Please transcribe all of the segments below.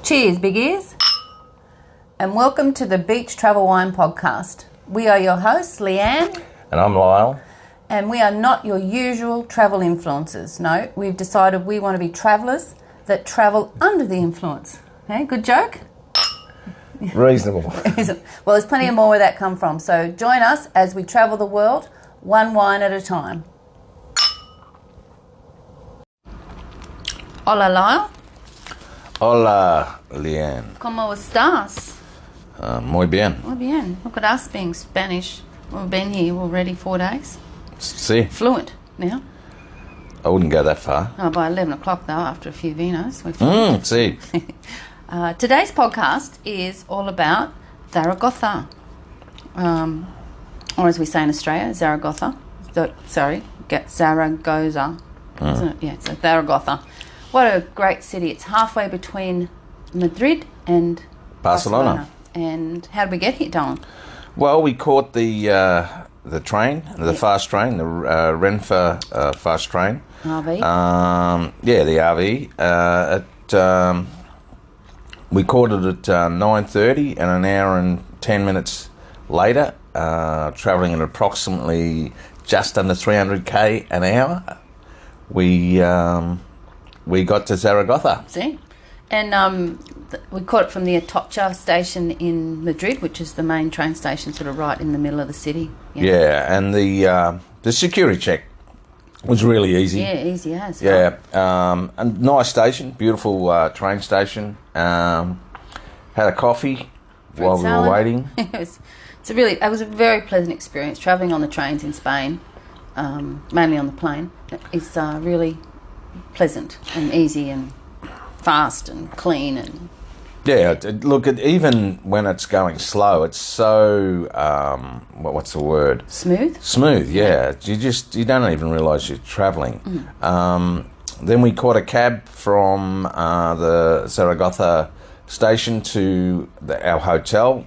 Cheers, big ears, and welcome to the Beach Travel Wine Podcast. We are your hosts, Leanne. And I'm Lyle. And we are not your usual travel influencers. No, we've decided we want to be travellers that travel under the influence. Okay, good joke? Reasonable. Well, there's plenty of more where that come from. So join us as we travel the world, one wine at a time. Hola, Lyle. Hola, Leanne. ¿Cómo estás? Muy bien. Muy bien. Look at us being Spanish. We've been here already 4 days. Sí. Fluent now. I wouldn't go that far. Oh, by 11 o'clock, though, after a few vinos. We're Sí. Today's podcast is all about Zaragoza. Or as we say in Australia, Zaragoza. Zaragoza. Isn't it? Yeah, so Zaragoza. What a great city. It's halfway between Madrid and Barcelona. And how did we get here, Don? Well, we caught the train, the fast train, the Renfe fast train. RV? The RV. We caught it at 9:30, and an hour and 10 minutes later, travelling at approximately just under 300k an hour, we got to Zaragoza. See? And we caught it from the Atocha station in Madrid, which is the main train station sort of right in the middle of the city. Yeah, and the security check was really easy. Yeah, easy as. Yeah, a nice station, beautiful train station. Had a coffee while we were waiting. It was a very pleasant experience travelling on the trains in Spain, mainly on the plane. It's really pleasant and easy and fast and clean and look, even when it's going slow, it's so what's the word? Smooth, yeah. You don't even realise you're travelling. Then we caught a cab from the Zaragoza station to our hotel.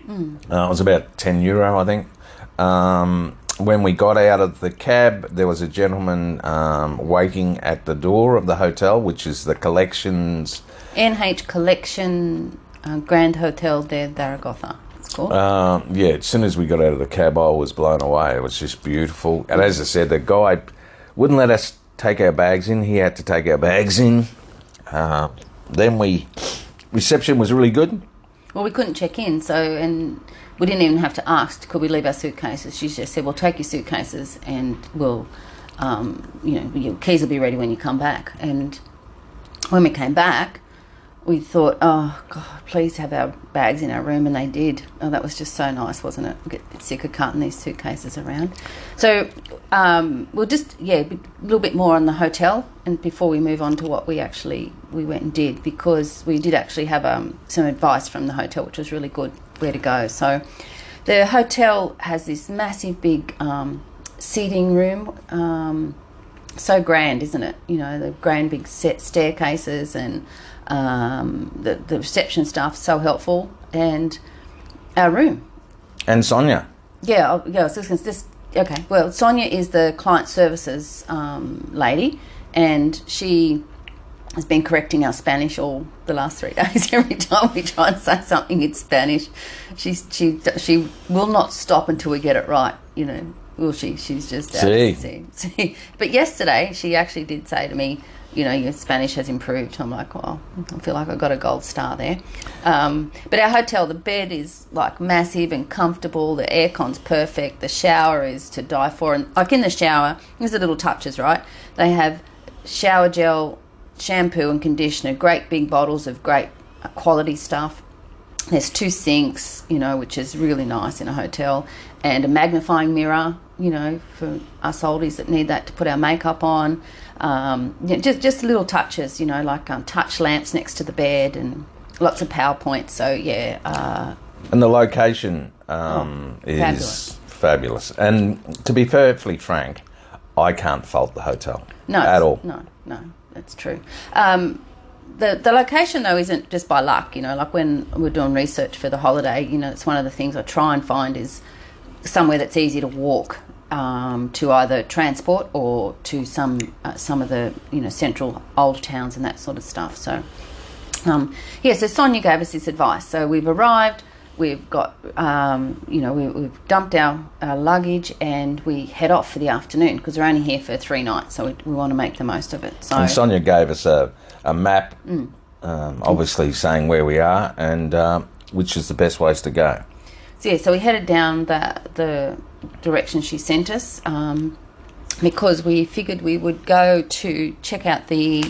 It was about €10, I think. When we got out of the cab, there was a gentleman waiting at the door of the hotel, which is the Collections... NH Collection Grand Hotel de Zaragoza, it's called. As soon as we got out of the cab, I was blown away. It was just beautiful. And as I said, the guy wouldn't let us take our bags in. He had to take our bags in. Reception was really good. Well, we couldn't check in, and we didn't even have to ask, could we leave our suitcases? She just said, well, take your suitcases and we'll, your keys will be ready when you come back. And when we came back, we thought, oh, God, please have our bags in our room, and they did. Oh, that was just so nice, wasn't it? We get a bit sick of carting these suitcases around. So we'll just, a little bit more on the hotel, and before we move on to what we went and did, because we did actually have some advice from the hotel, which was really good, where to go. So the hotel has this massive big seating room, so grand, isn't it? You know, the grand big set staircases, and the reception staff so helpful, and our room. And Sonia. Well, Sonia is the client services lady, and she has been correcting our Spanish all the last 3 days. Every time we try and say something in Spanish, she will not stop until we get it right, you know. Will she? She's just see. But yesterday she actually did say to me, you know, your Spanish has improved. I'm like, well, I feel like I got a gold star there. But our hotel, the bed is like massive and comfortable. The aircon's perfect. The shower is to die for. And like in the shower, there's the little touches, right? They have shower gel, shampoo and conditioner, great big bottles of great quality stuff. There's 2 sinks, you know, which is really nice in a hotel, and a magnifying mirror, you know, for us oldies that need that to put our makeup on. Just little touches, you know, like touch lamps next to the bed and lots of PowerPoints. So, and the location is fabulous. And to be perfectly frank, I can't fault the hotel at all. No, that's true. The location, though, isn't just by luck, you know, like when we're doing research for the holiday, you know, it's one of the things I try and find is somewhere that's easy to walk to either transport or to some of the, you know, central old towns and that sort of stuff. So So Sonia gave us this advice. So we've arrived, we've got, we've dumped our luggage, and we head off for the afternoon because we're only here for 3 nights, so we want to make the most of it. So, and Sonia gave us a map, obviously saying where we are and which is the best ways to go. So we headed down the direction she sent us because we figured we would go to check out the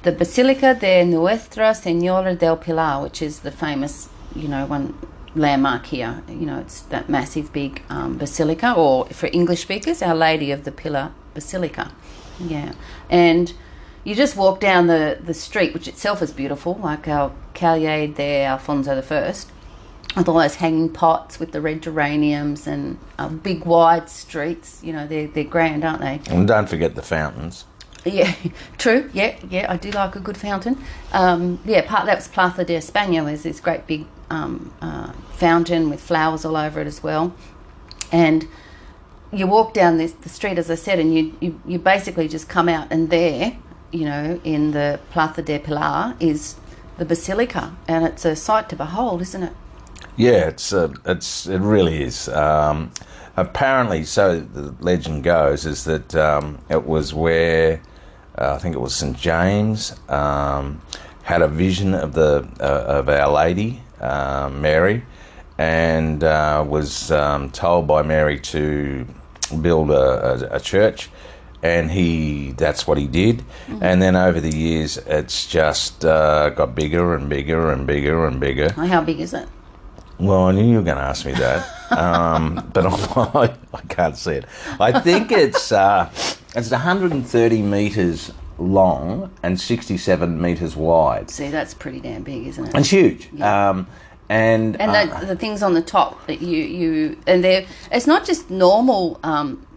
Basilica de Nuestra Señora del Pilar, which is the famous, one landmark here. It's that massive big basilica, or for English speakers, Our Lady of the Pilar Basilica. Yeah. And you just walk down the street, which itself is beautiful, like our Calle de Alfonso I, with all those hanging pots with the red geraniums and big wide streets. They're grand, aren't they? And don't forget the fountains. Yeah, true. Yeah, I do like a good fountain. That was Plaza de España. There's this great big fountain with flowers all over it as well. And you walk down the street, as I said, and you basically just come out, and there, in the Plaza de Pilar is the basilica, and it's a sight to behold, isn't it? Yeah, it really is. Apparently, so the legend goes, is that it was where I think it was St. James had a vision of Our Lady, Mary, and was told by Mary to build a church, and that's what he did. Mm-hmm. And then over the years, it's just got bigger and bigger and bigger and bigger. How big is it? Well, I knew you were going to ask me that, but I can't see it. I think it's 130 metres long and 67 metres wide. See, that's pretty damn big, isn't it? It's huge. Yeah. And the things on the top that it's not just normal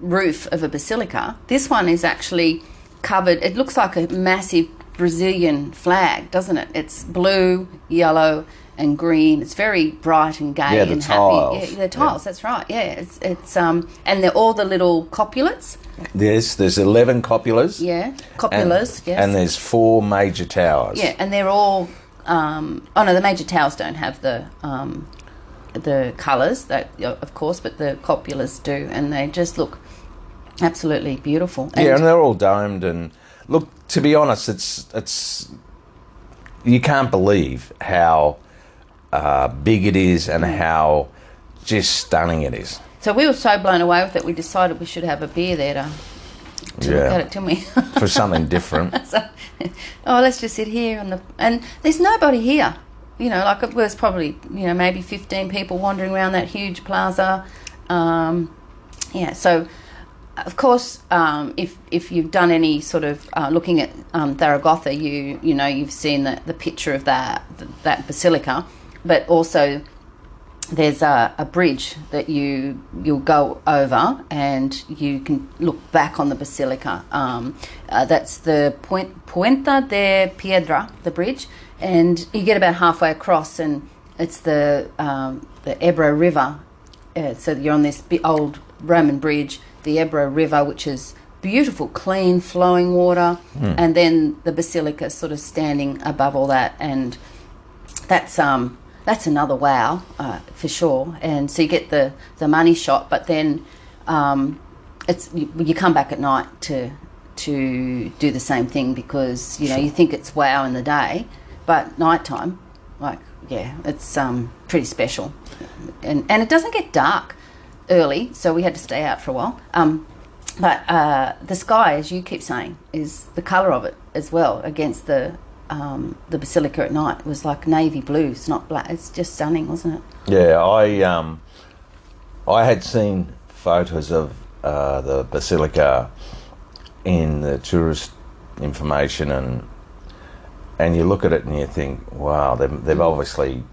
roof of a basilica. This one is actually covered. It looks like a massive Brazilian flag, doesn't it? It's blue, yellow, and green. It's very bright and gay and tiles. happy. Yeah, the tiles. Yeah. That's right. Yeah, it's and they're all the little copulets. There's 11 cupolas. Yeah, cupolas. Yes. And there's 4 major towers. Yeah, and they're all. The major towers don't have the colours, of course, but the cupolas do, and they just look absolutely beautiful. And they're all domed. And look, to be honest, it's you can't believe how big it is and how just stunning it is. So we were so blown away with it, we decided we should have a beer there to look at it, didn't we? For something different. Let's just sit here and there's nobody here. It was probably, maybe 15 people wandering around that huge plaza. So of course, if you've done any sort of looking at Zaragoza, you've seen the picture of that basilica, but also there's a bridge that you'll go over, and you can look back on the basilica. That's the Puente de Piedra, the bridge, and you get about halfway across, and it's the Ebro River. So you're on this old Roman bridge, the Ebro River, which is beautiful, clean, flowing water, and then the basilica sort of standing above all that, and that's another wow, for sure. And so you get the money shot, but then you come back at night to do the same thing, because you think it's wow in the day, but nighttime, it's pretty special, and it doesn't get dark early, so we had to stay out for a while. But the sky, as you keep saying, is the colour of it as well against the basilica at night. Was like navy blue. It's not black. It's just stunning, wasn't it? Yeah, I had seen photos of the basilica in the tourist information, and you look at it and you think, wow, they've obviously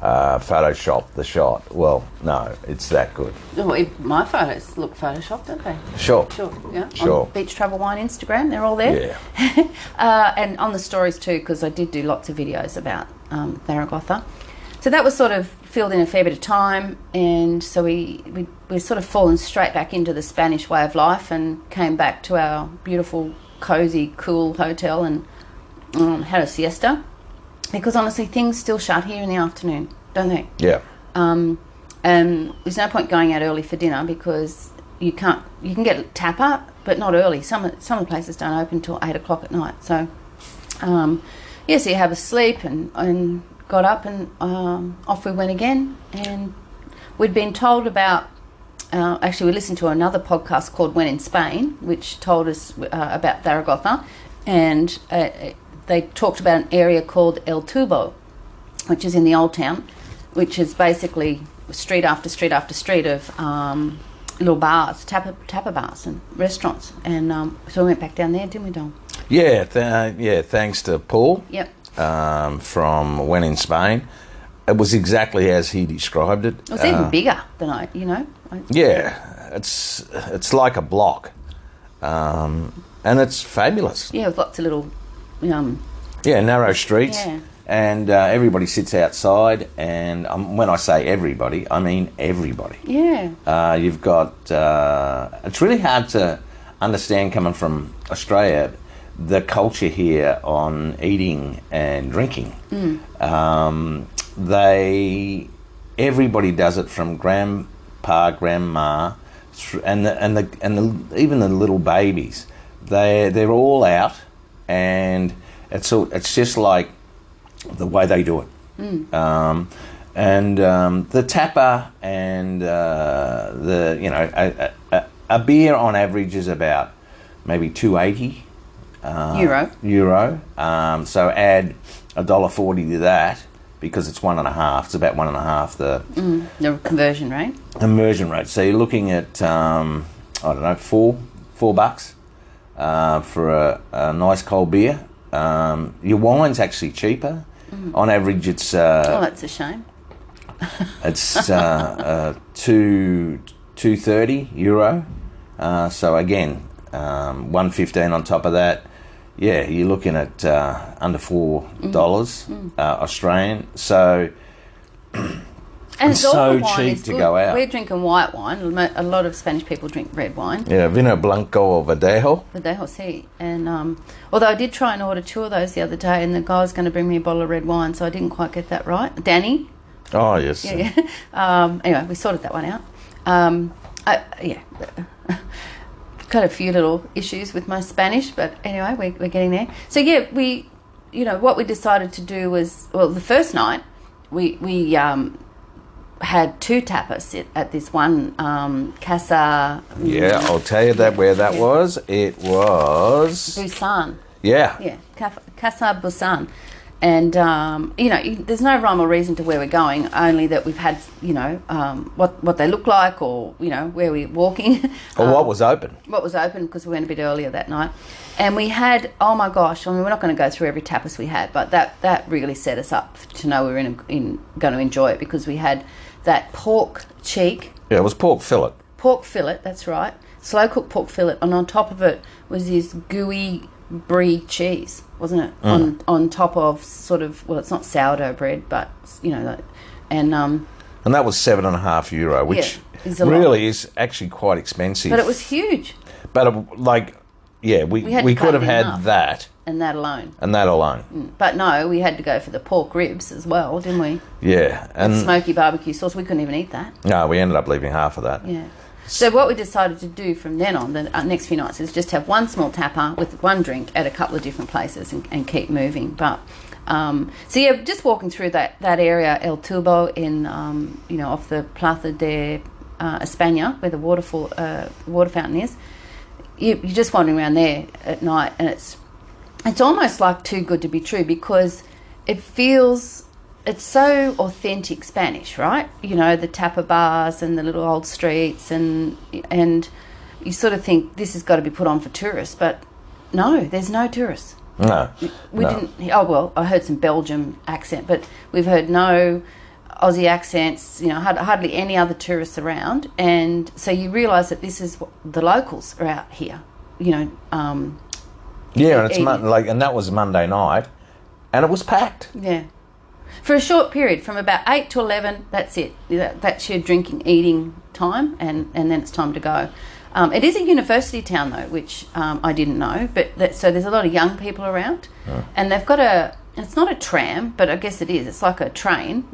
photoshopped the shot. Well, no, it's that good. Well, my photos look photoshopped, don't they? Sure. Yeah. Sure. On Beach Travel Wine Instagram, they're all there. Yeah. And on the stories too, because I did do lots of videos about Zaragoza. So that was sort of filled in a fair bit of time, and so we sort of fallen straight back into the Spanish way of life, and came back to our beautiful, cosy, cool hotel, and had a siesta, because honestly things still shut here in the afternoon, don't they? Yeah. And there's no point going out early for dinner because you can get tapper, but not early. Some of the places don't open till 8 o'clock at night. So, so you have a sleep and got up and off we went again. And we'd been told about, actually we listened to another podcast called When in Spain, which told us about Zaragoza, and they talked about an area called El Tubo, which is in the old town, which is basically street after street after street of little bars, tapper bars and restaurants. And so we went back down there, didn't we, Dom? Yeah, thanks to Paul. Yep. From When in Spain. It was exactly as he described it. It was even bigger than it's like a block. And it's fabulous. Yeah, with lots of little... narrow streets. Yeah. And everybody sits outside, and when I say everybody, I mean everybody. Yeah. You've got... it's really hard to understand, coming from Australia, the culture here on eating and drinking. Everybody does it, from grandpa, grandma, and even the little babies. They're all out, and it's just like the way they do it. The tapper and a beer on average is about maybe $2.80 euro. So add $1.40 to that, because it's 1.5. It's about 1.5 the conversion rate. Immersion rate. So you're looking at $4 for a nice cold beer. Your wine's actually cheaper. On average, it's that's a shame. It's €2.30. So again, $1.15 on top of that. Yeah, you're looking at under $4 Australian. So and it's so cheap to go out. We're drinking white wine. A lot of Spanish people drink red wine. Yeah, Vino Blanco or Verdejo. Verdejo, sí. And although I did try and order 2 of those the other day, and the guy was going to bring me a bottle of red wine, so I didn't quite get that right. Danny. Oh yes. Yeah. Anyway, we sorted that one out. Got a few little issues with my Spanish, but anyway, we're getting there. So yeah, what we decided to do was, well, the first night we had 2 tapas at this one casa. Yeah, I'll tell you where that was. It was Busan. Yeah. Yeah, Casa Busan. And, there's no rhyme or reason to where we're going, only that we've had, what they look like, or, where we're walking. Or what was open. What was open, because we went a bit earlier that night. And we had, oh my gosh, we're not going to go through every tapas we had, but that really set us up to know we were going to enjoy it, because we had that pork cheek. Yeah, it was pork fillet. Pork fillet, that's right. Slow cooked pork fillet, and on top of it was this gooey brie cheese, wasn't it? On top of sort of, well, it's not sourdough bread, but and that was €7.50, which really is actually quite expensive. But it was huge. But we could have had that and that alone. But no, we had to go for the pork ribs as well, didn't we? Yeah, and smoky barbecue sauce. We couldn't even eat that. No, we ended up leaving half of that. Yeah. So what we decided to do from then on, the next few nights, is just have one small tapper with one drink at a couple of different places and keep moving. But just walking through that area, El Tubo, in off the Plaza de España, where the water fountain is. You're just wandering around there at night, and it's almost like too good to be true, because it's so authentic Spanish, right? The tapper bars and the little old streets, and you sort of think this has got to be put on for tourists, but no, there's no tourists. No. We didn't. Oh, well, I heard some Belgium accent, but we've heard no Aussie accents, hardly any other tourists around. And so you realise that this is what the locals are out here, Yeah, and it's and that was Monday night, and it was packed. Yeah. For a short period, from about 8 to 11, that's it. That's your drinking, eating time, and then it's time to go. It is a university town though, which I didn't know. But so there's a lot of young people around, and they've got it's not a tram, but I guess it is. It's like a train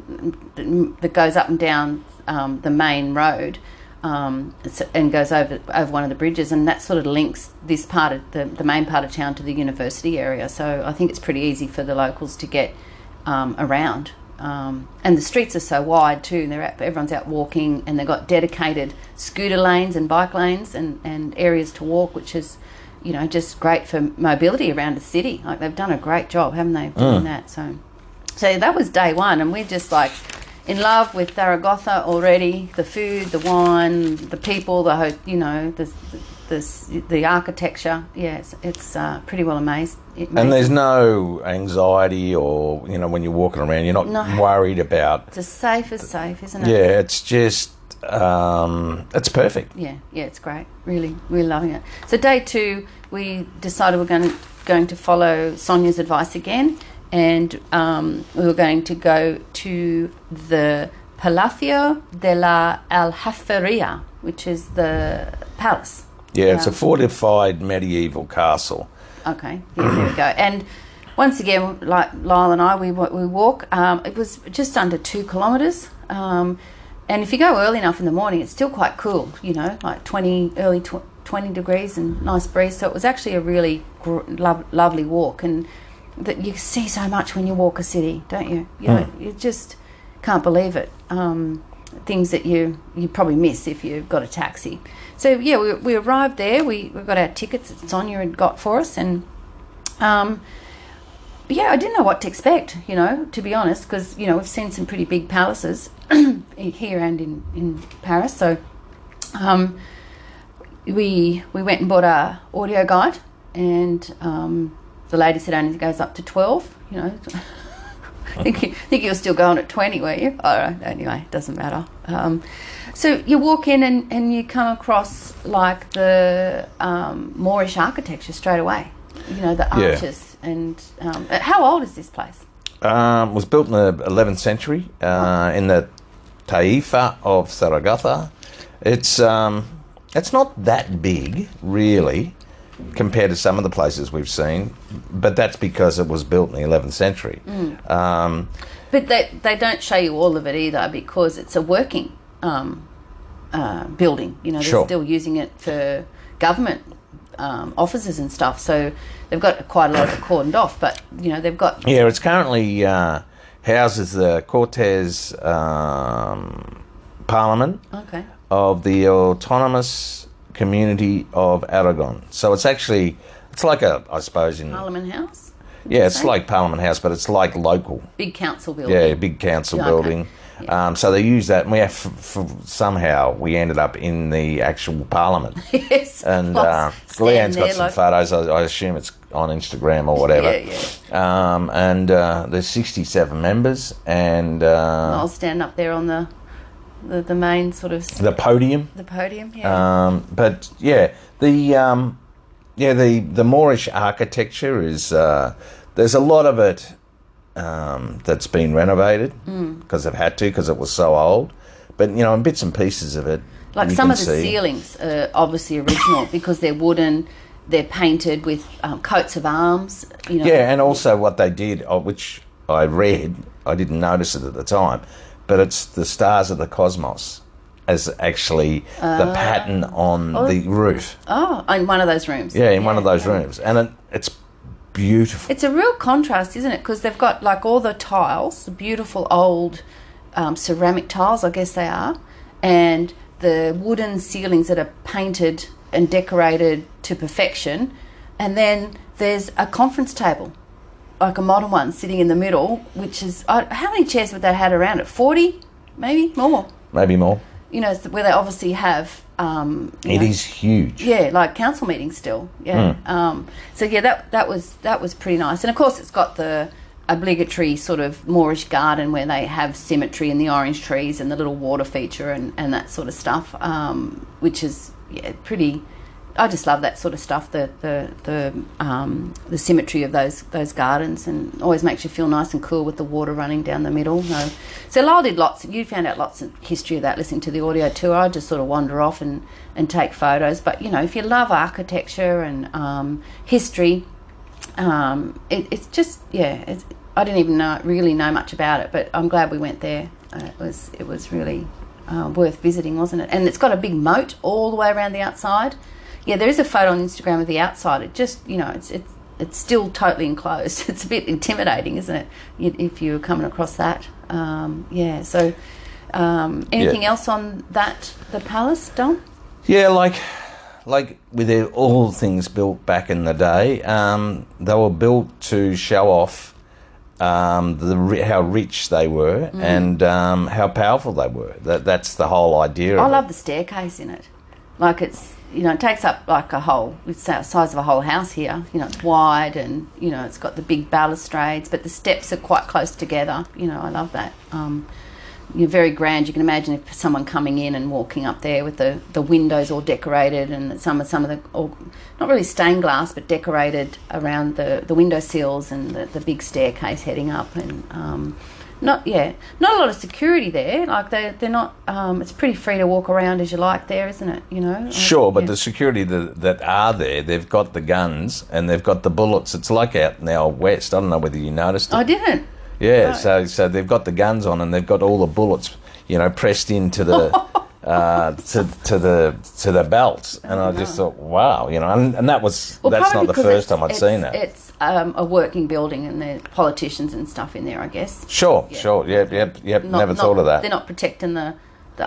that goes up and down the main road and goes over one of the bridges, and that sort of links this part of the main part of town to the university area. So I think it's pretty easy for the locals to get around. And the streets are so wide too. Everyone's out walking, and they've got dedicated scooter lanes and bike lanes and areas to walk, which is, just great for mobility around the city. Like, they've done a great job, haven't they, doing that? So that was day one, and we're just like in love with Zaragoza already. The food, the wine, the people, the architecture. Yeah, it's pretty well amazing. And there's no anxiety or, when you're walking around, you're not worried about... It's as safe, isn't it? Yeah, it's just... it's perfect. Yeah, it's great. Really, we're loving it. So day 2, we decided we're going to follow Sonia's advice again, and we were going to go to the Palacio de la Aljaferia, which is the palace. Yeah, it's a fortified medieval castle. Okay, there we go. And once again, like Lyle and I, we walk. It was just under 2 kilometres. And if you go early enough in the morning, it's still quite cool, like 20 degrees and nice breeze. So it was actually a really lovely walk. And that you see so much when you walk a city, don't you? You just can't believe it. Things that you probably miss if you've got a taxi. So yeah, we arrived there. We got our tickets that Sonia had got for us, and I didn't know what to expect. To be honest, because we've seen some pretty big palaces here and in Paris. So we went and bought our audio guide, and the lady said only goes up to 12. I think you were still going at 20, were you? Oh, anyway, it doesn't matter. So you walk in and you come across like the Moorish architecture straight away. The arches. And how old is this place? It was built in the 11th century in the Taifa of Zaragoza. It's not that big, really, compared to some of the places we've seen, but that's because it was built in the 11th century. But they don't show you all of it either, because it's a working building. They're still using it for government offices and stuff, so they've got quite a lot of it cordoned off, but they've got... Yeah, it's currently houses the Cortes Parliament of the Autonomous Community of Aragon. So it's like I suppose in... Parliament House? Yeah, it's like Parliament House, but it's like local. Big council building. Yeah, big council building. Yeah. So they use that, and we have somehow we ended up in the actual Parliament. Yes. And Leanne's got some photos. I assume it's on Instagram or whatever. Yeah. And there's 67 members, and I'll stand up there on the main sort of the podium. The podium. Yeah. But yeah, the Moorish architecture is there's a lot of it. That's been renovated because they've had to, because it was so old. But, in bits and pieces of it, like some of the ceilings are obviously original because they're wooden, they're painted with coats of arms. Yeah, and also what they did, which I read, I didn't notice it at the time, but it's the stars of the cosmos as actually the pattern on the roof. Oh, in one of those rooms. Yeah, in one of those rooms. And it's beautiful. It's a real contrast, isn't it? Because they've got like all the tiles, the beautiful old ceramic tiles, I guess they are, and the wooden ceilings that are painted and decorated to perfection. And then there's a conference table, like a modern one, sitting in the middle, which is... how many chairs would they had around it? 40? Maybe more? Maybe more. Where they obviously have... it is huge. Yeah, like council meetings still. Yeah. So yeah, that was pretty nice. And of course, it's got the obligatory sort of Moorish garden where they have symmetry and the orange trees and the little water feature and that sort of stuff, which is pretty I just love that sort of stuff. The symmetry of those gardens, and always makes you feel nice and cool with the water running down the middle. So Lyle did lots. You found out lots of history of that listening to the audio tour. I just sort of wander off and take photos. But if you love architecture and history, it's just I didn't even really know much about it, but I'm glad we went there. It was really worth visiting, wasn't it? And it's got a big moat all the way around the outside. Yeah, there is a photo on Instagram of the outside. It just, it's still totally enclosed. It's a bit intimidating, isn't it, if you're coming across that? So anything else on the palace, Don? Yeah, like with all things built back in the day, they were built to show off how rich they were and how powerful they were. That's the whole idea. I love the staircase in it. Like it takes up like it's the size of a whole house here. It's wide and it's got the big balustrades, but the steps are quite close together. I love that. You're very grand. You can imagine if someone coming in and walking up there with the windows all decorated and some of the not really stained glass but decorated around the window sills and the big staircase heading up, and not a lot of security there. Like they're not. It's pretty free to walk around as you like there, isn't it? Sure, but the security that are there, they've got the guns and they've got the bullets. It's like out in the old west. I don't know whether you noticed it. I didn't. Yeah, so they've got the guns on and they've got all the bullets, pressed into the to the belt, and I just thought, wow, and that's not the first time I'd seen that. It's a working building, and there's politicians and stuff in there, I guess. Sure, yep. Never thought of that. They're not protecting the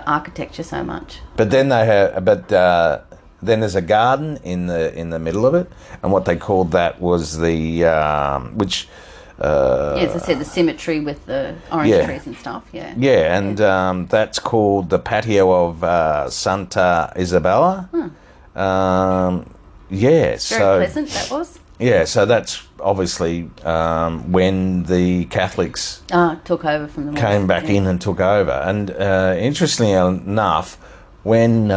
architecture so much. But then then there's a garden in the middle of it, and what they called that was the which. As I said, the symmetry with the orange trees and stuff, Yeah, and that's called the patio of Santa Isabella. Very pleasant, that was. Yeah, so that's obviously when the Catholics took over from the Moors. Came back in and took over. And interestingly enough, when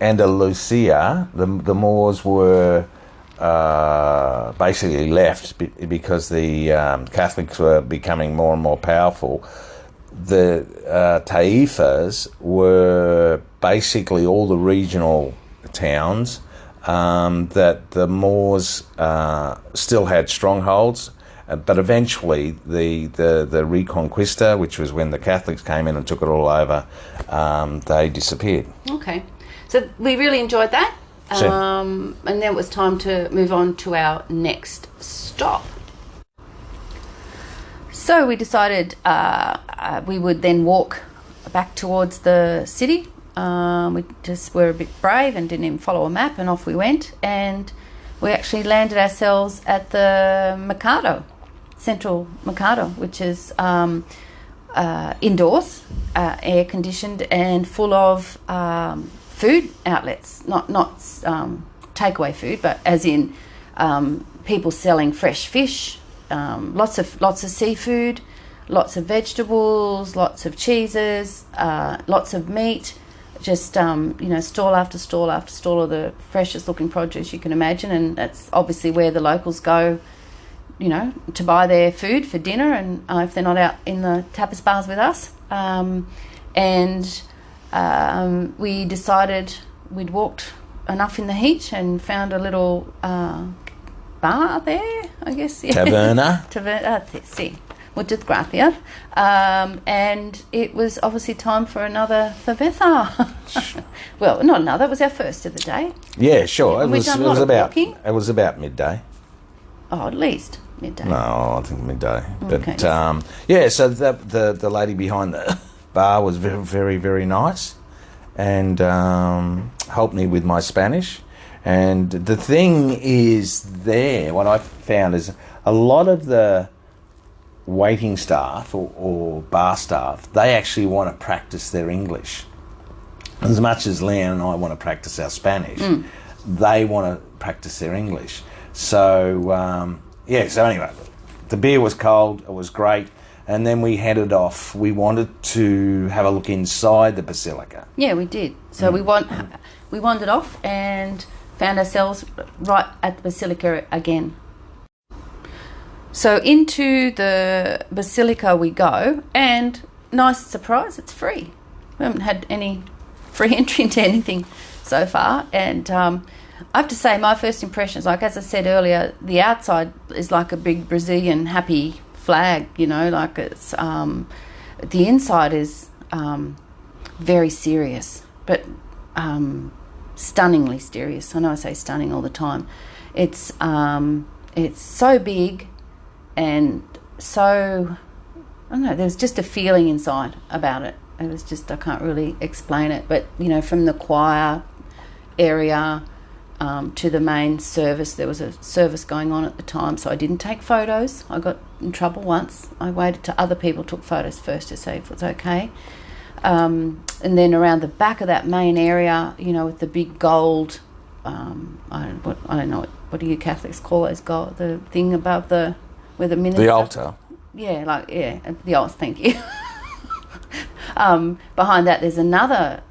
Andalusia, the Moors were... basically left because the Catholics were becoming more and more powerful. The taifas were basically all the regional towns that the Moors still had strongholds, but eventually the Reconquista, which was when the Catholics came in and took it all over, they disappeared. Okay, so we really enjoyed that. And then it was time to move on to our next stop. So we decided we would then walk back towards the city. We just were a bit brave and didn't even follow a map, and off we went. And we actually landed ourselves at the Mercado, Central Mercado, which is indoors, air conditioned and full of food outlets, not takeaway food, but as in people selling fresh fish, lots of seafood, lots of vegetables, lots of cheeses, lots of meat, just stall after stall after stall of the freshest looking produce you can imagine, and that's obviously where the locals go, to buy their food for dinner, and if they're not out in the tapas bars with us, we decided we'd walked enough in the heat and found a little bar there, I guess. Yeah. Taverna. Sí, muchas gracias. And it was obviously time for another cerveza. Well, not another, it was our first of the day. Yeah, sure. It was about midday. Oh, at least midday. No, I think midday. Okay. But so the lady behind the bar was very, very, very nice, and helped me with my Spanish. And the thing is, what I found is a lot of the waiting staff or bar staff, they actually want to practice their English. As much as Leanne and I want to practice our Spanish, they want to practice their English. So, so anyway, the beer was cold, it was great. And then we headed off. We wanted to have a look inside the basilica. Yeah, we did. So we wandered off and found ourselves right at the Basilica again. So into the Basilica we go, and nice surprise, it's free. We haven't had any free entry into anything so far, and I have to say my first impressions, like as I said earlier, the outside is like a big Brazilian happy flag, like it's the inside is very serious, but stunningly serious. I know I say stunning all the time. It's so big and so, I don't know, there's just a feeling inside about it. It was just, I can't really explain it, but from the choir area to the main service, there was a service going on at the time, so I didn't take photos. I got in trouble once. I waited till other people took photos first to see if it was okay. And then around the back of that main area, with the big gold, I don't know, what do you Catholics call those gold, the thing above where the minister... The altar. Yeah, the altar, thank you. Behind that there's another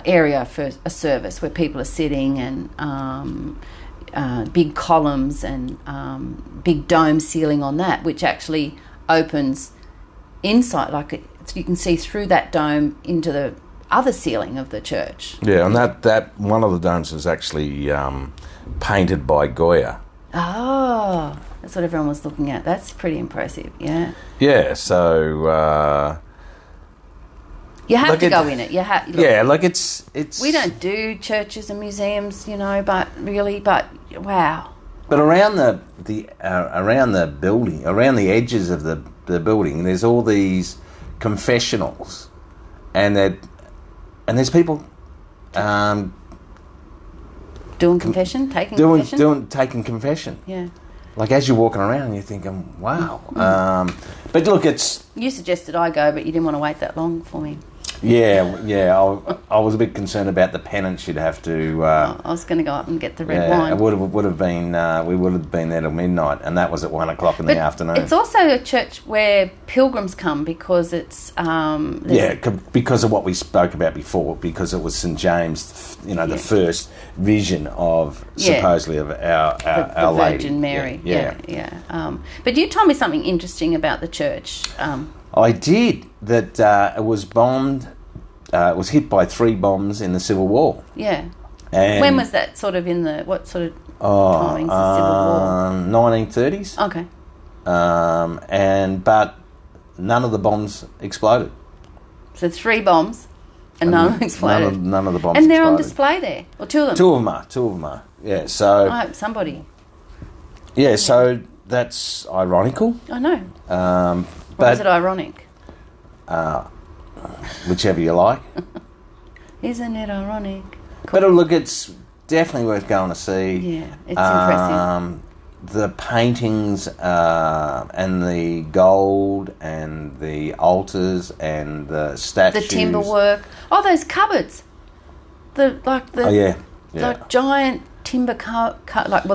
area for a service where people are sitting, and big columns and big dome ceiling on that, which actually opens inside, like you can see through that dome into the other ceiling of the church. Yeah, and that one of the domes was actually painted by Goya. Oh, that's what everyone was looking at. That's pretty impressive, yeah. Yeah, so... you have to go in it. It's... We don't do churches and museums, but wow. But around the building, around the edges of the building, there's all these confessionals, and there's people doing confession, taking confession. Yeah. Like as you're walking around, you're thinking, wow. But look, it's... You suggested I go, but you didn't want to wait that long for me. Yeah. I was a bit concerned about the penance you'd have to... I was going to go up and get the red wine. It would have been... we would have been there till midnight, and that was at 1 o'clock in the afternoon. It's also a church where pilgrims come because it's... because of what we spoke about before, because it was St. James, the first vision of, supposedly, of our Lady. Virgin Mary. Yeah. But you told me something interesting about the church. I did, that it was bombed, it was hit by 3 bombs in the Civil War. Yeah. And when was that sort of what sort of timings of Civil War? 1930s. Okay. But none of the bombs exploded. So 3 bombs and none of them exploded? None of the bombs And they're exploded. on display there? Or 2 of them? Two of them are. Yeah, so... I hope somebody... Yeah, so that's ironical. I know. But, or is it ironic? Whichever you like. Isn't it ironic? Cool. But look, it's definitely worth going to see. Yeah, it's impressive. The paintings and the gold and the altars and the statues. The timber work. Oh, those cupboards. Like giant timber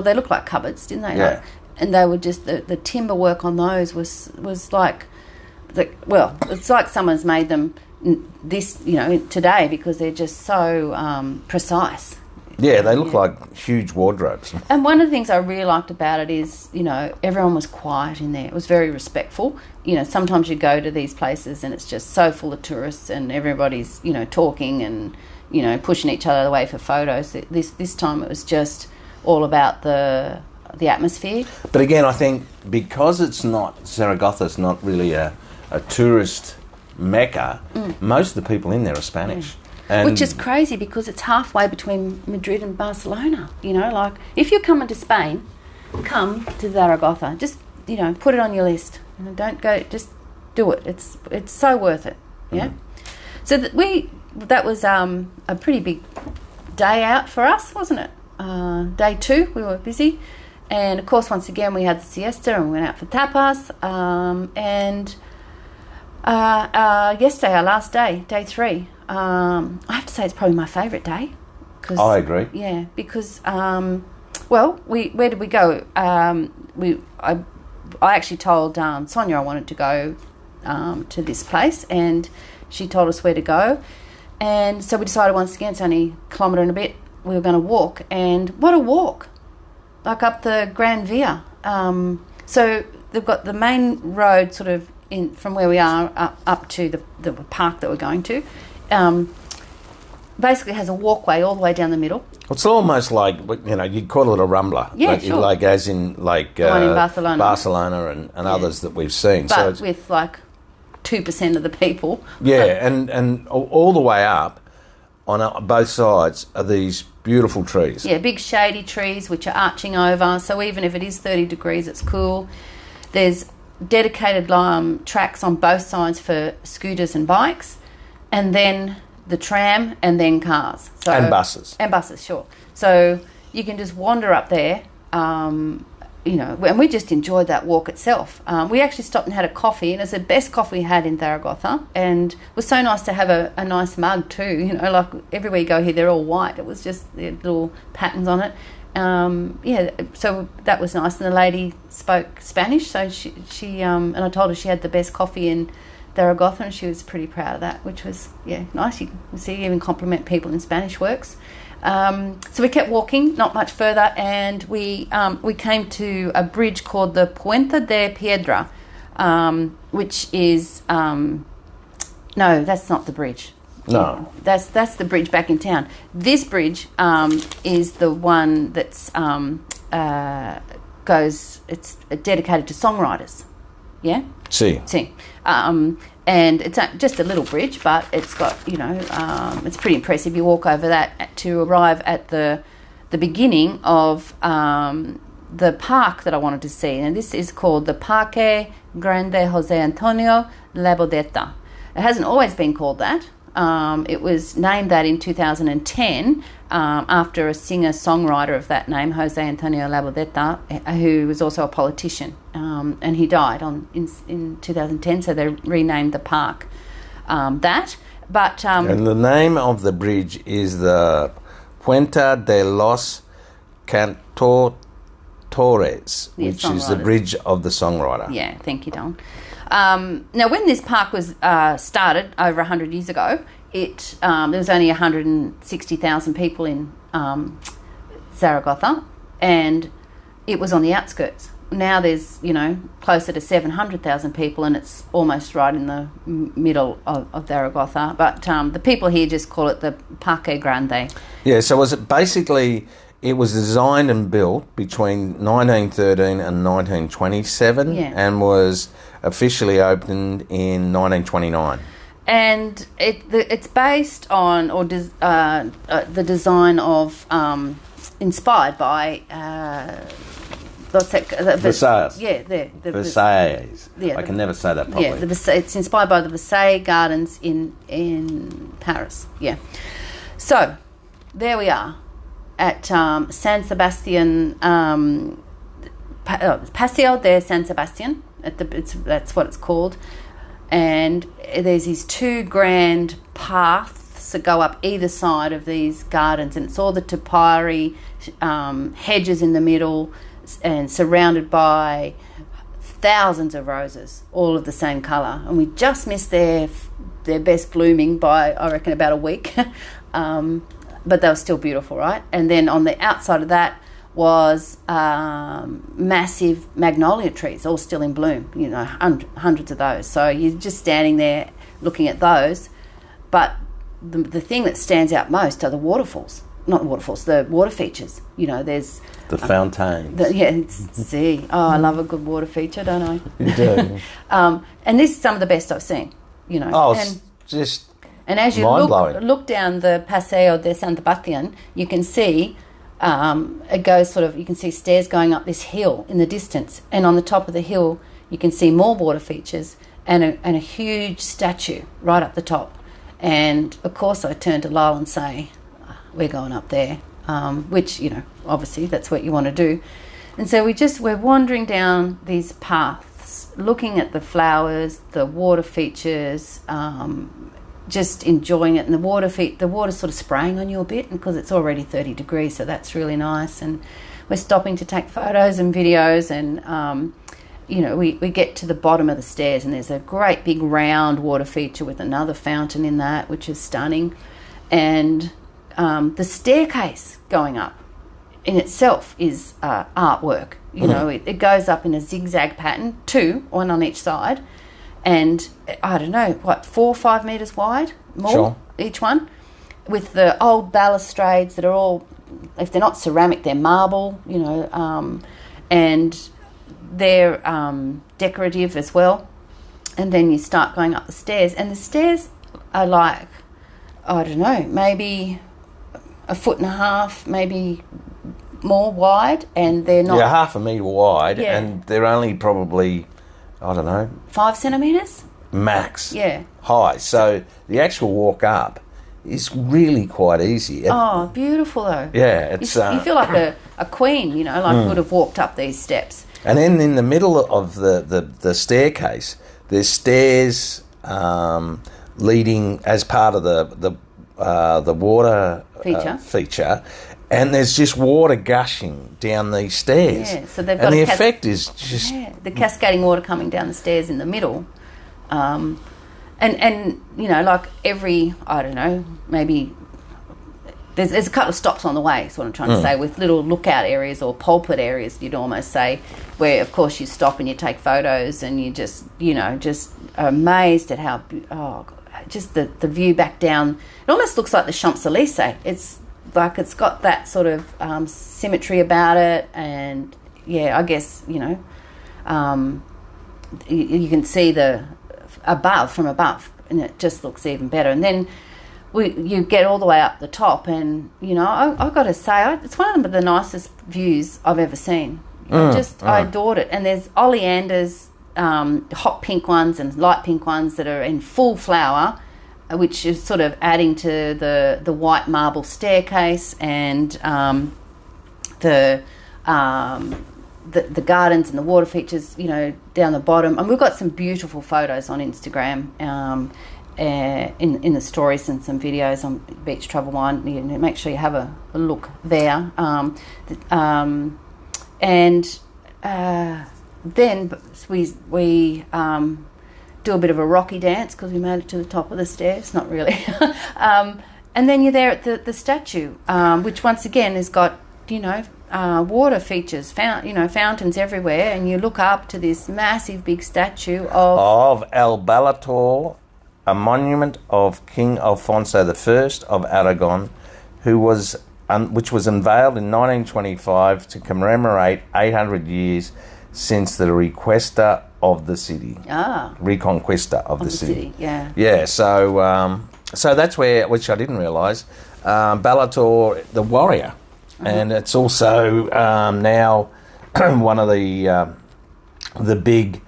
they look like cupboards, didn't they? Yeah. And they were just the timber work on those was like it's like someone's made them today, because they're just so precise. Yeah, they look like huge wardrobes. And one of the things I really liked about it is, everyone was quiet in there. It was very respectful. Sometimes you go to these places and it's just so full of tourists and everybody's, talking and, pushing each other away for photos. This time it was just all about the atmosphere. But again, I think because Zaragoza's not really a tourist mecca, most of the people in there are Spanish. Which is crazy, because it's halfway between Madrid and Barcelona. If you're coming to Spain, come to Zaragoza. Just, put it on your list. Don't go, just do it. It's so worth it. Yeah. So that was a pretty big day out for us, wasn't it? Day 2, we were busy. And of course, once again, we had the siesta and we went out for tapas. Yesterday, our last day, day 3, I have to say it's probably my favourite day. I agree. Yeah, because, where did we go? I actually told Sonia I wanted to go to this place, and she told us where to go. And so we decided once again, it's only a kilometre and a bit, we were going to walk. And what a walk, like up the Grand Via. So they've got the main road sort of from where we are up to the park that we're going to. Basically has a walkway all the way down the middle. It's almost like, you'd call it a rumbler. Yeah, sure. Like as in like the one in Barcelona and others that we've seen. But so with like 2% of the people. Yeah, and all the way up on both sides are these beautiful trees. Yeah, big shady trees which are arching over. So even if it is 30 degrees, it's cool. There's dedicated tracks on both sides for scooters and bikes, and then the tram, and then cars. And buses. And buses, sure. So you can just wander up there, and we just enjoyed that walk itself. We actually stopped and had a coffee, and it's the best coffee we had in Zaragoza, and it was so nice to have a nice mug too. Like everywhere you go here, they're all white. It was just the little patterns on it. So that was nice, and the lady spoke Spanish, so she and I told her she had the best coffee in Zaragoza, and she was pretty proud of that, which was nice. You can see even compliment people in Spanish works. So we kept walking, not much further, and we came to a bridge called the Puente de Piedra, which is no, that's not the bridge. No, that's the bridge back in town. This bridge is the one that's it's dedicated to songwriters. Yeah. See. And it's just a little bridge, but it's got it's pretty impressive. You walk over that to arrive at the beginning of the park that I wanted to see, and this is called the Parque Grande José Antonio Labordeta. It hasn't always been called that. It was named that in 2010 after a singer-songwriter of that name, José Antonio Labordeta, who was also a politician, and he died in 2010, so they renamed the park that. But and the name of the bridge is the Puente de los Cantores, which is the bridge of the songwriter. Yeah, thank you, Don. Now, when this park was started over 100 years ago, there was only 160,000 people in Zaragoza, and it was on the outskirts. Now there's, closer to 700,000 people, and it's almost right in the middle of Zaragoza. But the people here just call it the Parque Grande. Yeah, so it was designed and built between 1913 and 1927, and was officially opened in 1929. And it's based on the design of inspired by Versailles. Yeah, Versailles. Yeah, I can never say that properly. Yeah, it's inspired by the Versailles Gardens in Paris. Yeah. So there we are at San Sebastian, Paseo de San Sebastian. That's what it's called. And there's these two grand paths that go up either side of these gardens, and it's all the topiary hedges in the middle, and surrounded by thousands of roses, all of the same colour. And we just missed their best blooming by, I reckon, about a week. But they were still beautiful, right? And then on the outside of that was massive magnolia trees, all still in bloom, hundreds of those. So you're just standing there looking at those. But the thing that stands out most are the waterfalls. Not the waterfalls, the water features. There's... The fountains. See. Oh, I love a good water feature, don't I? You do. And this is some of the best I've seen, Oh, and, just and as you look down the Paseo de San Sebastian, you can see... it goes you can see stairs going up this hill in the distance, and on the top of the hill you can see more water features and a huge statue right up the top. And of course I turn to Lyle and say, we're going up there, which, obviously that's what you want to do. And so we're wandering down these paths, looking at the flowers, the water features, just enjoying it, and the water's sort of spraying on you a bit because it's already 30 degrees, so that's really nice. And we're stopping to take photos and videos, and we get to the bottom of the stairs, and there's a great big round water feature with another fountain in that, which is stunning. and the staircase going up in itself is artwork. You know, it goes up in a zigzag pattern, one on each side, and I don't know, 4 or 5 metres wide, more each one, with the old balustrades that are all, if they're not ceramic, they're marble, you know, and they're decorative as well. And then you start going up the stairs, and the stairs are like, I don't know, maybe 1.5 feet, maybe more wide, and they're not... Yeah, 0.5 metre wide, and they're only probably, I don't know... 5 centimetres? Max. Yeah. High. So the actual walk up is really quite easy. Oh, beautiful though. Yeah, it's... You feel like a queen, you know, like would have walked up these steps. And then in the middle of the staircase, there's stairs leading as part of the water feature, and there's just water gushing down these stairs. Yeah, so they've got the effect is just the cascading water coming down the stairs in the middle, and you know, like every, I don't know, maybe there's a couple of stops on the way. Is what I'm trying to say, with little lookout areas or pulpit areas, you'd almost say, where of course you stop and you take photos, and you just, you know, just are amazed at how just the view back down. It almost looks like the Champs-Élysées. It's like it's got that sort of symmetry about it, and yeah, I guess, you know, you can see from above, and it just looks even better. And then you get all the way up the top, and you know, I've got to say, it's one of the nicest views I've ever seen. I adored it. And there's oleanders, hot pink ones and light pink ones that are in full flower, which is sort of adding to the white marble staircase, and the gardens and the water features, you know, down the bottom. And we've got some beautiful photos on Instagram, in the stories, and some videos on Beach Travel Wine. You know, make sure you have a look there. Then we do a bit of a rocky dance because we made it to the top of the stairs. Not really. And then you're there at the statue, which once again has got, you know, water features, fountains everywhere, and you look up to this massive big statue of El Balator, a monument of King Alfonso I of Aragon, which was unveiled in 1925 to commemorate 800 years since the Reconquista of the city. Reconquista of the city. Yeah. Yeah, so that's where, which I didn't realise, Balator, the warrior. And it's also now one of the big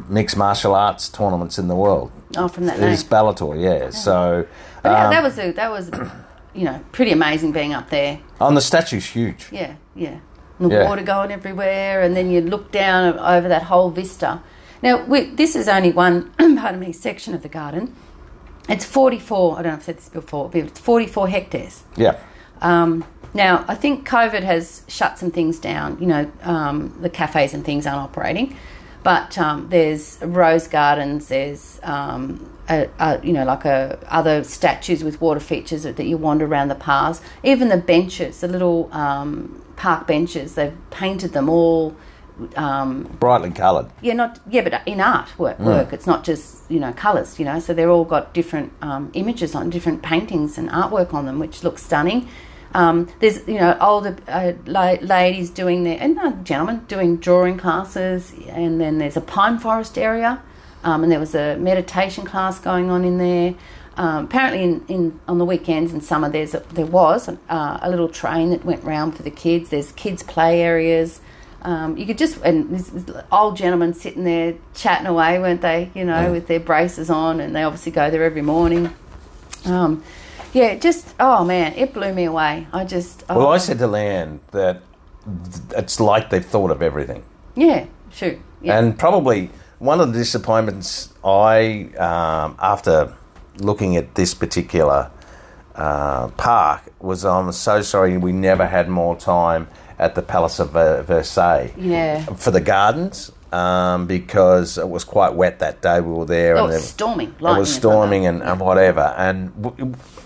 mixed martial arts tournaments in the world. Oh, from that name. It's Balator, yeah. So that was you know, pretty amazing being up there. And the statue's huge. Yeah. And the water going everywhere, and then you look down over that whole vista. Now, this is only one, section of the garden. It's 44, I don't know if I've said this before, but it's 44 hectares. Yeah. Now, I think COVID has shut some things down. You know, the cafes and things aren't operating. But there's rose gardens, there's, you know, like other statues with water features that you wander around the paths. Even the benches, the little park benches, they've painted them all brightly coloured. But in art work. It's not just, you know, colours, you know. So they're all got different images on, different paintings and artwork on them, which looks stunning. There's, you know, older ladies doing and gentlemen doing drawing classes, and then there's a pine forest area, and there was a meditation class going on in there. Apparently on the weekends in summer there was a little train that went round for the kids. There's kids play areas. You could just, and this old gentlemen sitting there chatting away, weren't they, you know, with their braces on, and they obviously go there every morning. Yeah, just, oh man, it blew me away. I said to Leanne that it's like they've thought of everything. Yeah, sure. Yeah. And probably one of the disappointments after looking at this particular park was, I'm so sorry we never had more time at the Palace of Versailles. Yeah. For the gardens. because it was quite wet that day we were there. It was storming. It was storming and whatever. And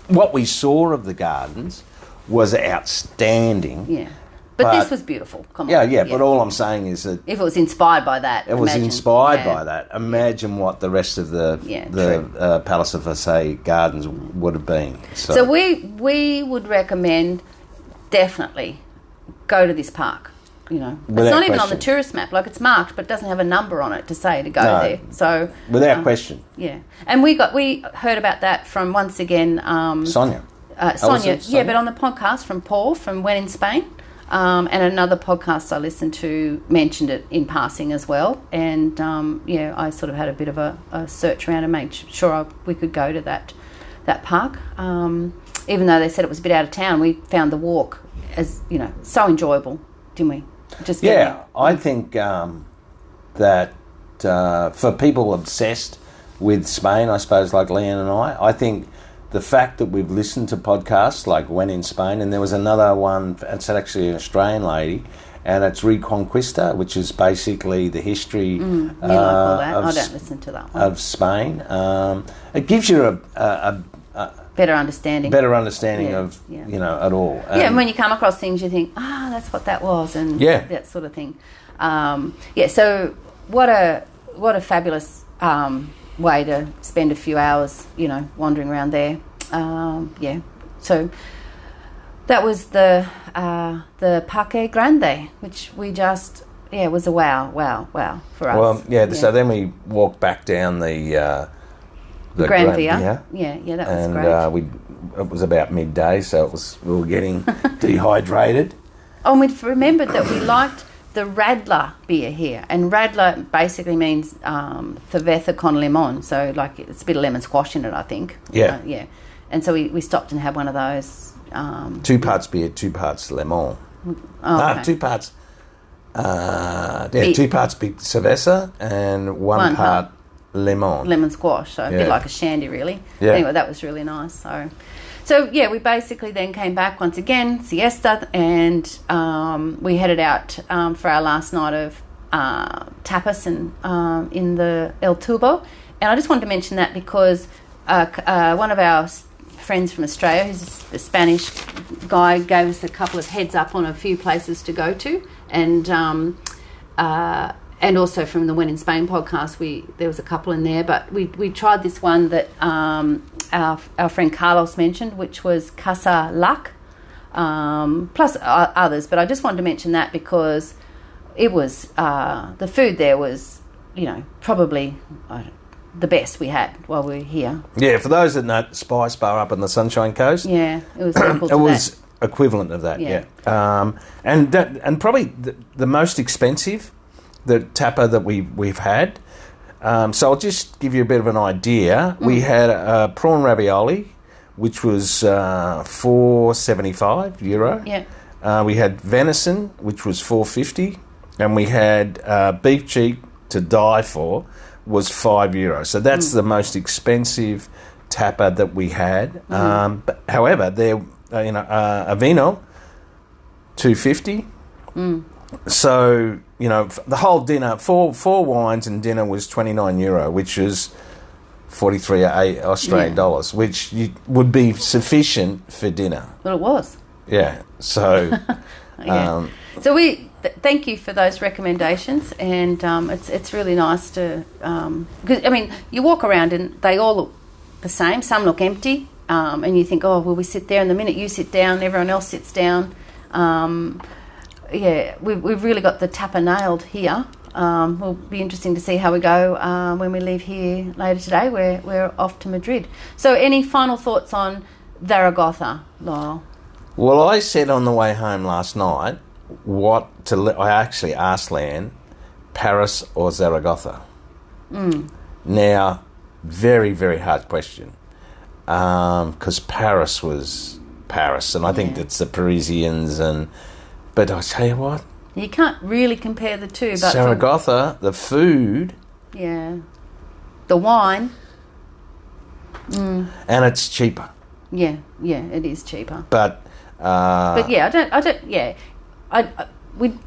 what we saw of the gardens was outstanding. Yeah. But this was beautiful. Come on. Yeah. But all I'm saying is that if it was inspired by that, by that. Imagine what the rest of the Palace of Versailles gardens would have been. So we would recommend definitely go to this park. You know, it's not even on the tourist map. Like, it's marked, but it doesn't have a number on it to say to go there. So without question. Yeah, and we heard about that from, once again, Sonia. Sonia. Yeah, but on the podcast from Paul from When in Spain. And another podcast I listened to mentioned it in passing as well. And, I sort of had a bit of a search around and made sure we could go to that park. Even though they said it was a bit out of town, we found the walk as, so enjoyable, didn't we? I think that for people obsessed with Spain, I suppose, like Leanne and I think the fact that we've listened to podcasts like When in Spain, and there was another one, it's actually an Australian lady, and it's Reconquista, which is basically the history I don't listen to that one. Of Spain. It gives you a better understanding of, it all. And when you come across things, you think, that's what that was, and that sort of thing. So what a fabulous way to spend a few hours, wandering around there. So that was the Parque Grande, which we just, was a wow for us. Well, so then we walked back down the Grand Via. Yeah, that was great. And it was about midday, so we were getting dehydrated. Oh, and we remembered that we liked the Radler beer here, and Radler basically means cerveza con limon, so like it's a bit of lemon squash in it, I think. Yeah. And so we stopped and had one of those. 2 parts beer, 2 parts lemon. Okay. 2 parts. 2 parts cerveza and one part lemon. Lemon squash, so a bit like a shandy, really. Yeah. Anyway, that was really nice. So we basically then came back once again, siesta, and we headed out for our last night of tapas and in the El Tubo. And I just wanted to mention that because one of our friends from Australia, who's a Spanish guy, gave us a couple of heads up on a few places to go to, and also from the When in Spain podcast, there was a couple in there, but we tried this one that our friend Carlos mentioned, which was Casa Lac, plus others. But I just wanted to mention that because it was the food there was, probably the best we had while we were here. Yeah, for those that know, Spice Bar up on the Sunshine Coast. Yeah, it was equal to it was equivalent of that. Yeah. And probably the most expensive, the tapa that we've had. So I'll just give you a bit of an idea. We had a prawn ravioli, which was €4.75. Yeah. We had venison, which was $4.50, and we had beef cheek to die for, was €5. So that's the most expensive tapa that we had. But however, there, a vino, $2.50. So, the whole dinner, four wines and dinner was €29, which is 43 Australian dollars, which would be sufficient for dinner. Well, it was. Yeah. So, so thank you for those recommendations, and it's really nice to because you walk around and they all look the same. Some look empty, and you think, oh, will we sit there? And the minute you sit down, everyone else sits down. We've really got the tapa nailed here. Will be interesting to see how we go when we leave here later today. We're off to Madrid. So, any final thoughts on Zaragoza, Lyle? Well, I said on the way home last night I actually asked Lan, Paris or Zaragoza. Now, very, very hard question, because Paris was Paris, and I think it's the Parisians But I tell you what, you can't really compare the two. But Zaragoza, the food, the wine, and it's cheaper. Yeah, it is cheaper. But I don't.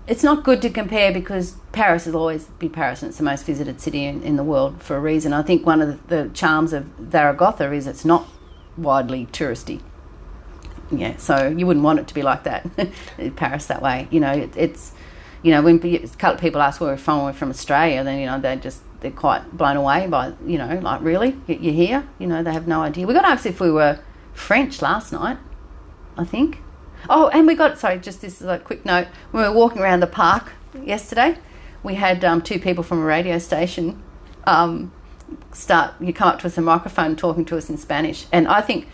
it's not good to compare because Paris will always be Paris, and it's the most visited city in the world for a reason. I think one of the charms of Zaragoza is it's not widely touristy. Yeah, so you wouldn't want it to be like that. Paris that way, it's when a couple of people ask where we're from Australia, then they're quite blown away by like, really, you're here? They have no idea. We got asked if we were French last night, I think. Oh, and just this is a quick note. When we were walking around the park yesterday, we had two people from a radio station come up to us in a microphone talking to us in Spanish. And I think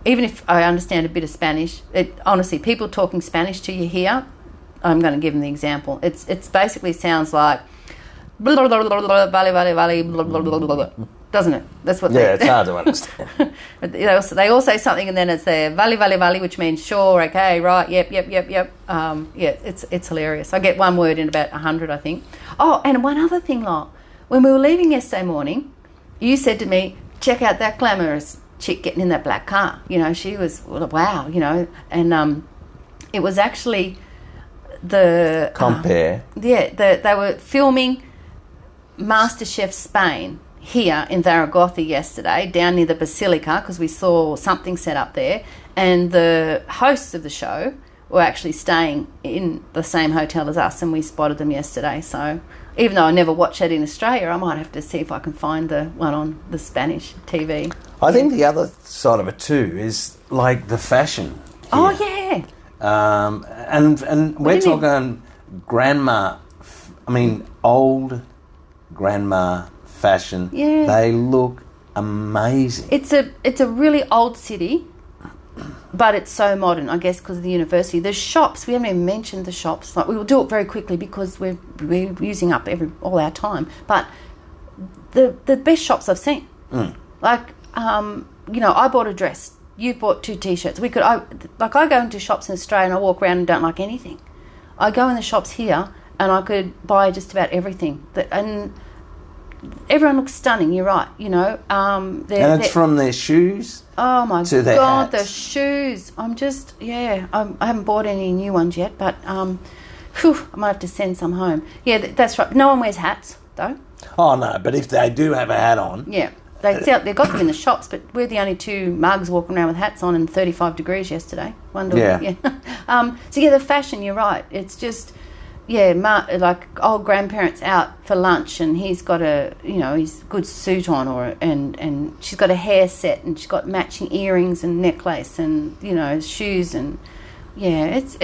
even if I understand a bit of Spanish, honestly, people talking Spanish to you here, I'm going to give them the example. It's basically sounds like blah, blah, blah, blah, blah, vale, vale, vale, blah, blah, blah, blah, blah, doesn't it? That's what it's hard to understand. They all say something and then it's there, vale, vale, vale, which means sure, okay, right, yep. It's hilarious. I get one word in about 100, I think. Oh, and one other thing, Lyle. When we were leaving yesterday morning, you said to me, check out that glamorous chick getting in that black car. She was, wow, and it was actually the... Compare. They were filming MasterChef Spain here in Zaragoza yesterday, down near the Basilica, because we saw something set up there, and the hosts of the show were actually staying in the same hotel as us, and we spotted them yesterday. So even though I never watched that in Australia, I might have to see if I can find the one on the Spanish TV. I think the other side of it too is like the fashion here. Oh yeah. And we're talking grandma, old grandma fashion. Yeah. They look amazing. It's a really old city, but it's so modern, I guess, because of the university. The shops, we haven't even mentioned the shops. Like, we will do it very quickly because we're using up all our time. But the best shops I've seen. Like, I bought a dress. You bought 2 T-shirts. I go into shops in Australia and I walk around and don't like anything. I go in the shops here and I could buy just about everything. And everyone looks stunning. You're right. And it's from their shoes. Oh my to their God, hats. the shoes! I haven't bought any new ones yet, but I might have to send some home. Yeah, that's right. No one wears hats though. Oh no, but if they do have a hat on, yeah. They've got them in the shops, but we're the only 2 mugs walking around with hats on in 35 degrees yesterday. The fashion, you're right. It's just, like old grandparents out for lunch and he's got his good suit on and she's got a hair set and she's got matching earrings and necklace and, shoes and, it's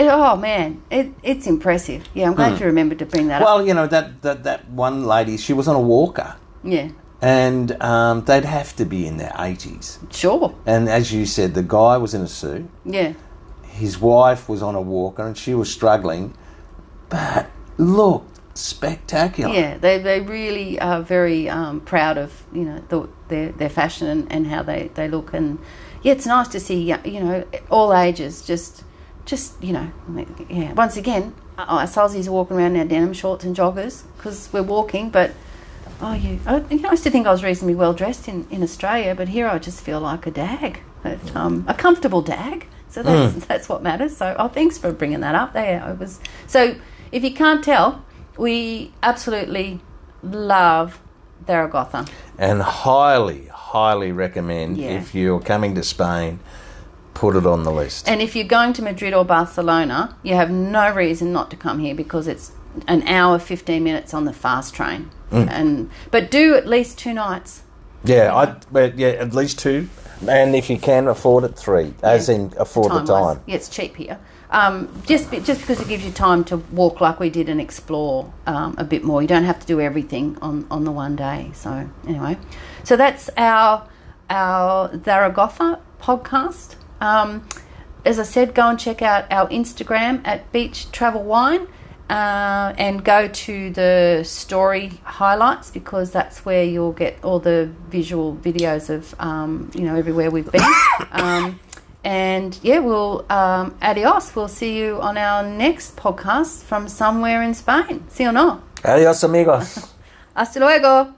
impressive. Yeah, I'm glad you remembered to bring that up. Well, that one lady, she was on a walker. Yeah. And they'd have to be in their 80s. Sure. And as you said, the guy was in a suit. Yeah. His wife was on a walker and she was struggling, but looked spectacular. Yeah, they really are very proud of their fashion and how they look. And it's nice to see all ages just Once again, us Aussies are walking around in our denim shorts and joggers because we're walking, but. I used to think I was reasonably well dressed in Australia, but here I just feel like a dag, a comfortable dag. So that's what matters. So thanks for bringing that up. So if you can't tell, we absolutely love Zaragoza and highly recommend if you're coming to Spain. Put it on the list. And if you're going to Madrid or Barcelona, you have no reason not to come here because it's an hour 15 minutes on the fast train. But do at least 2 nights. At least 2, and if you can afford it, 3, as in afford the time. Yeah, it's cheap here. Just because it gives you time to walk like we did and explore a bit more. You don't have to do everything on the one day. So anyway, so that's our Zaragoza podcast. As I said, go and check out our Instagram at Beach Travel Wine. And go to the story highlights because that's where you'll get all the visual videos of everywhere we've been. We'll adios. We'll see you on our next podcast from somewhere in Spain. ¿Sí o no? Adios, amigos. Hasta luego.